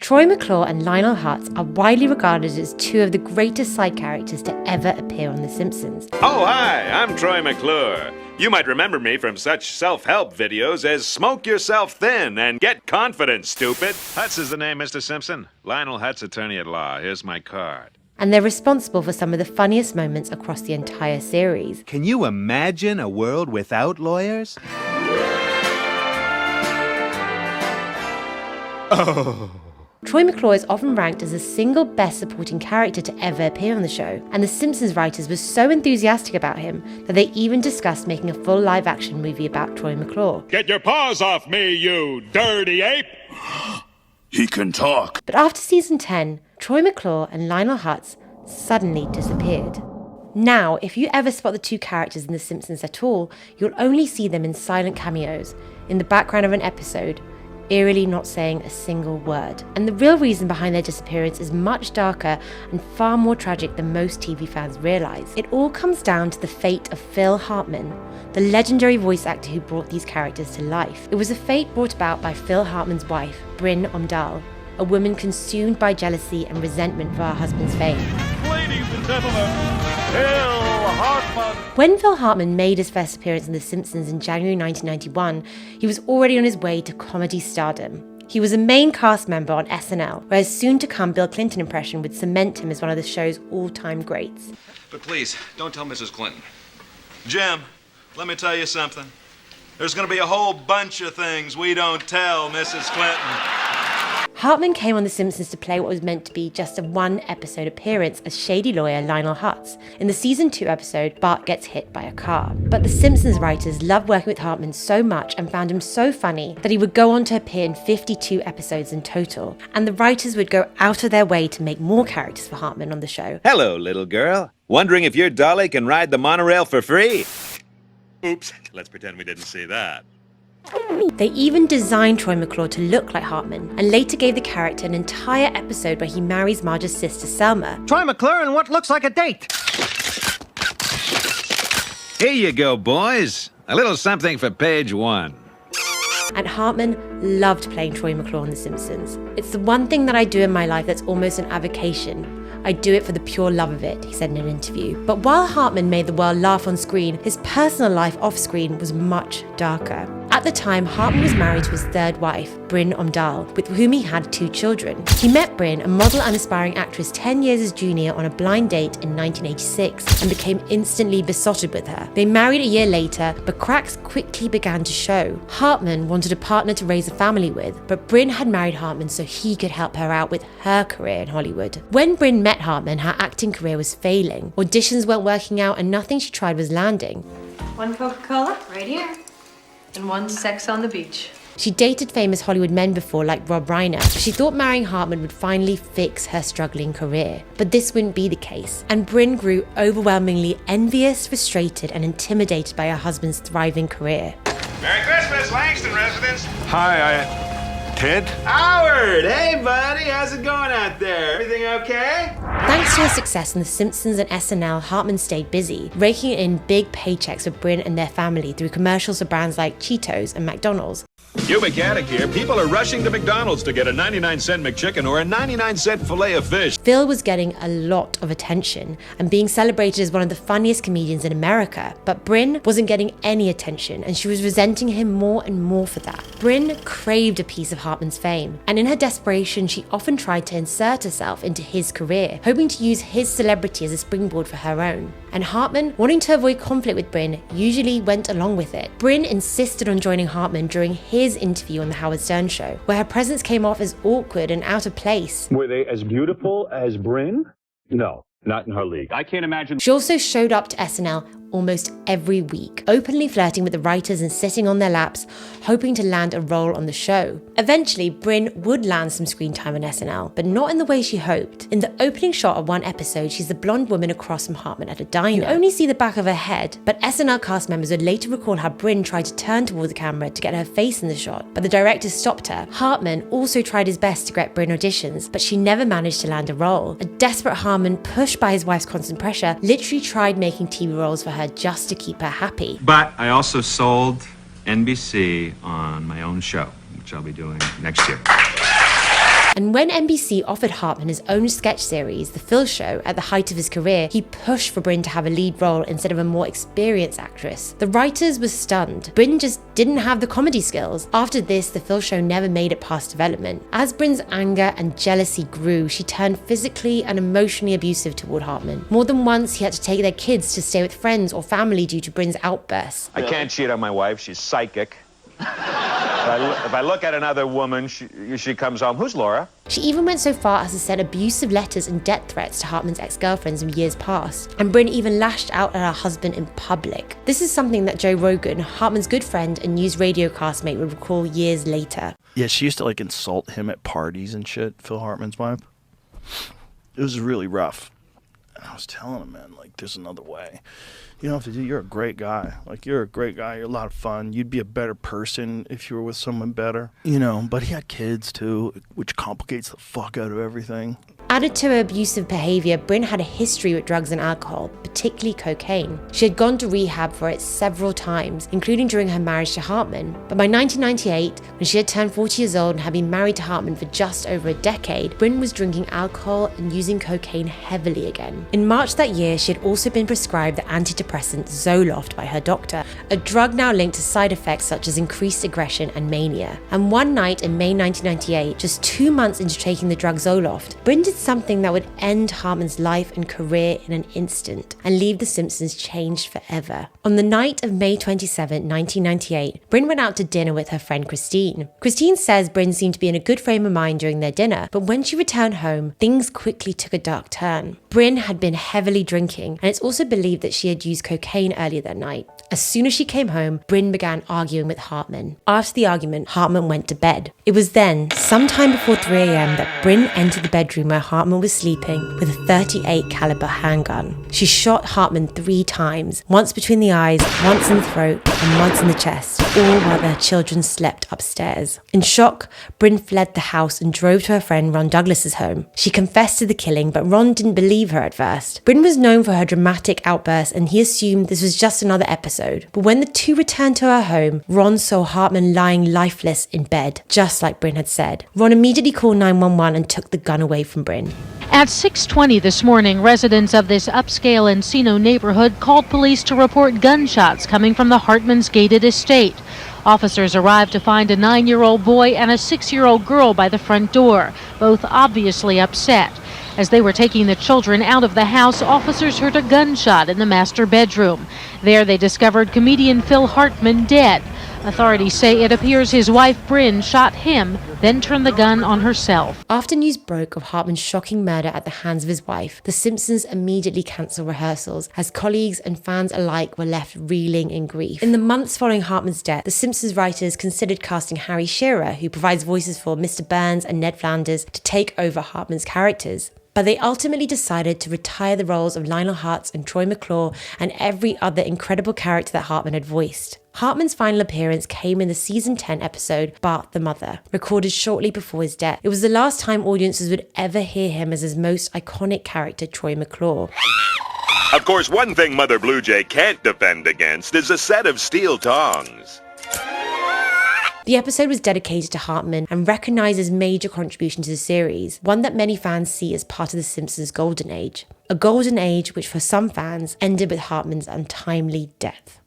Troy McClure and Lionel Hutz are widely regarded as two of the greatest side characters to ever appear on The Simpsons. Oh, hi, I'm Troy McClure. You might remember me from such self-help videos as Smoke Yourself Thin and Get Confident, stupid. Hutz is the name, Mr. Simpson. Lionel Hutz, attorney at law. Here's my card. And they're responsible for some of the funniest moments across the entire series. Can you imagine a world without lawyers? Oh. Troy McClure is often ranked as the single best supporting character to ever appear on the show, and the Simpsons writers were so enthusiastic about him that they even discussed making a full live-action movie about Troy McClure. Get your paws off me, you dirty ape! He can talk. But after season 10, Troy McClure and Lionel Hutz suddenly disappeared. Now, if you ever spot the two characters in The Simpsons at all, you'll only see them in silent cameos, in the background of an episode, eerily not saying a single word. And the real reason behind their disappearance is much darker and far more tragic than most TV fans realise. It all comes down to the fate of Phil Hartman, the legendary voice actor who brought these characters to life. It was a fate brought about by Phil Hartman's wife, Bryn Omdahl, a woman consumed by jealousy and resentment for her husband's fame. Ladies and gentlemen, Phil Hartman. When Phil Hartman made his first appearance in The Simpsons in January 1991, he was already on his way to comedy stardom. He was a main cast member on SNL, where his soon-to-come Bill Clinton impression would cement him as one of the show's all-time greats. But please, don't tell Mrs. Clinton. Jim, let me tell you something. There's gonna be a whole bunch of things we don't tell Mrs. Clinton. Hartman came on The Simpsons to play what was meant to be just a one-episode appearance as shady lawyer Lionel Hutz. In the season 2 episode, Bart gets hit by a car. But The Simpsons writers loved working with Hartman so much and found him so funny that he would go on to appear in 52 episodes in total. And the writers would go out of their way to make more characters for Hartman on the show. Hello, little girl. Wondering if your dolly can ride the monorail for free? Oops, let's pretend we didn't see that. They even designed Troy McClure to look like Hartman, and later gave the character an entire episode where he marries Marge's sister Selma. Troy McClure and what looks like a date. Here you go, boys. A little something for page 1. And Hartman loved playing Troy McClure on The Simpsons. It's the one thing that I do in my life that's almost an avocation. I do it for the pure love of it, he said in an interview. But while Hartman made the world laugh on screen, his personal life off screen was much darker. At the time, Hartman was married to his third wife, Bryn Omdahl, with whom he had 2 children. He met Bryn, a model and aspiring actress 10 years his junior, on a blind date in 1986 and became instantly besotted with her. They married a year later, but cracks quickly began to show. Hartman wanted a partner to raise a family with, but Bryn had married Hartman so he could help her out with her career in Hollywood. When Bryn met Hartman, her acting career was failing. Auditions weren't working out and nothing she tried was landing. 1 Coca-Cola, right here. And 1 Sex on the Beach. She dated famous Hollywood men before, like Rob Reiner. She thought marrying Hartman would finally fix her struggling career. But this wouldn't be the case, and Bryn grew overwhelmingly envious, frustrated, and intimidated by her husband's thriving career. Merry Christmas, Langston residents. Hi, Ted? Howard! Hey, buddy, how's it going out there? Everything okay? Thanks to her success on The Simpsons and SNL, Hartman stayed busy, raking in big paychecks for Bryn and their family through commercials for brands like Cheetos and McDonald's. You mechanic here, people are rushing to McDonald's to get a 99-cent McChicken or a 99-cent fillet of fish. Phil was getting a lot of attention and being celebrated as one of the funniest comedians in America. But Bryn wasn't getting any attention, and she was resenting him more and more for that. Bryn craved a piece of Hartman's fame, and in her desperation, she often tried to insert herself into his career, hoping to use his celebrity as a springboard for her own. And Hartman, wanting to avoid conflict with Bryn, usually went along with it. Bryn insisted on joining Hartman during his interview on The Howard Stern Show, where her presence came off as awkward and out of place. Were they as beautiful as Bryn? No, not in her league. I can't imagine. She also showed up to SNL almost every week, openly flirting with the writers and sitting on their laps, hoping to land a role on the show. Eventually, Bryn would land some screen time on SNL, but not in the way she hoped. In the opening shot of one episode, she's the blonde woman across from Hartman at a diner. You only see the back of her head, but SNL cast members would later recall how Bryn tried to turn toward the camera to get her face in the shot, but the director stopped her. Hartman also tried his best to get Bryn auditions, but she never managed to land a role. A desperate Hartman, pushed by his wife's constant pressure, literally tried making TV roles for her just to keep her happy. But I also sold NBC on my own show, which I'll be doing next year. And when NBC offered Hartman his own sketch series, The Phil Show, at the height of his career, he pushed for Bryn to have a lead role instead of a more experienced actress. The writers were stunned. Bryn just didn't have the comedy skills. After this, The Phil Show never made it past development. As Bryn's anger and jealousy grew, she turned physically and emotionally abusive toward Hartman. More than once, he had to take their kids to stay with friends or family due to Bryn's outbursts. I can't cheat on my wife. She's psychic. If I look at another woman, she comes home. Who's Laura? She even went so far as to send abusive letters and death threats to Hartman's ex-girlfriends in years past. And Bryn even lashed out at her husband in public. This is something that Joe Rogan, Hartman's good friend and news radio castmate, would recall years later. Yeah, she used to like insult him at parties and shit, Phil Hartman's wife. It was really rough. And I was telling him, man, like, there's another way. You don't have to do, you're a great guy. Like, you're a great guy. You're a lot of fun. You'd be a better person if you were with someone better. You know, but he had kids too, which complicates the fuck out of everything. Added to her abusive behaviour, Bryn had a history with drugs and alcohol, particularly cocaine. She had gone to rehab for it several times, including during her marriage to Hartman. But by 1998, when she had turned 40 years old and had been married to Hartman for just over a decade, Bryn was drinking alcohol and using cocaine heavily again. In March that year, she had also been prescribed the antidepressant Zoloft by her doctor, a drug now linked to side effects such as increased aggression and mania. And one night in May 1998, just 2 months into taking the drug Zoloft, Bryn did something that would end Hartman's life and career in an instant and leave The Simpsons changed forever. On the night of May 27, 1998, Bryn went out to dinner with her friend Christine. Christine says Bryn seemed to be in a good frame of mind during their dinner, but when she returned home, things quickly took a dark turn. Bryn had been heavily drinking, and it's also believed that she had used cocaine earlier that night. As soon as she came home, Bryn began arguing with Hartman. After the argument, Hartman went to bed. It was then, sometime before 3 a.m, that Bryn entered the bedroom where Hartman was sleeping with a .38 caliber handgun. She shot Hartman 3 times, once between the eyes, once in the throat, and once in the chest, all while their children slept upstairs. In shock, Bryn fled the house and drove to her friend Ron Douglas's home. She confessed to the killing, but Ron didn't believe her at first. Bryn was known for her dramatic outbursts, and he assumed this was just another episode. But when the two returned to her home, Ron saw Hartman lying lifeless in bed, just like Bryn had said. Ron immediately called 911 and took the gun away from Bryn. At 6:20 this morning, residents of this upscale Encino neighborhood called police to report gunshots coming from the Hartman's gated estate. Officers arrived to find a 9-year-old boy and a 6-year-old girl by the front door, both obviously upset. As they were taking the children out of the house, officers heard a gunshot in the master bedroom. There they discovered comedian Phil Hartman dead. Authorities say it appears his wife Bryn shot him, then turned the gun on herself. After news broke of Hartman's shocking murder at the hands of his wife, The Simpsons immediately cancelled rehearsals as colleagues and fans alike were left reeling in grief. In the months following Hartman's death, The Simpsons writers considered casting Harry Shearer, who provides voices for Mr. Burns and Ned Flanders, to take over Hartman's characters. But they ultimately decided to retire the roles of Lionel Hutz and Troy McClure and every other incredible character that Hartman had voiced. Hartman's final appearance came in the season 10 episode Bart the Mother, recorded shortly before his death. It was the last time audiences would ever hear him as his most iconic character, Troy McClure. Of course, one thing Mother Blue Jay can't defend against is a set of steel tongs. The episode was dedicated to Hartman and recognised his major contribution to the series, one that many fans see as part of The Simpsons' golden age. A golden age which for some fans ended with Hartman's untimely death.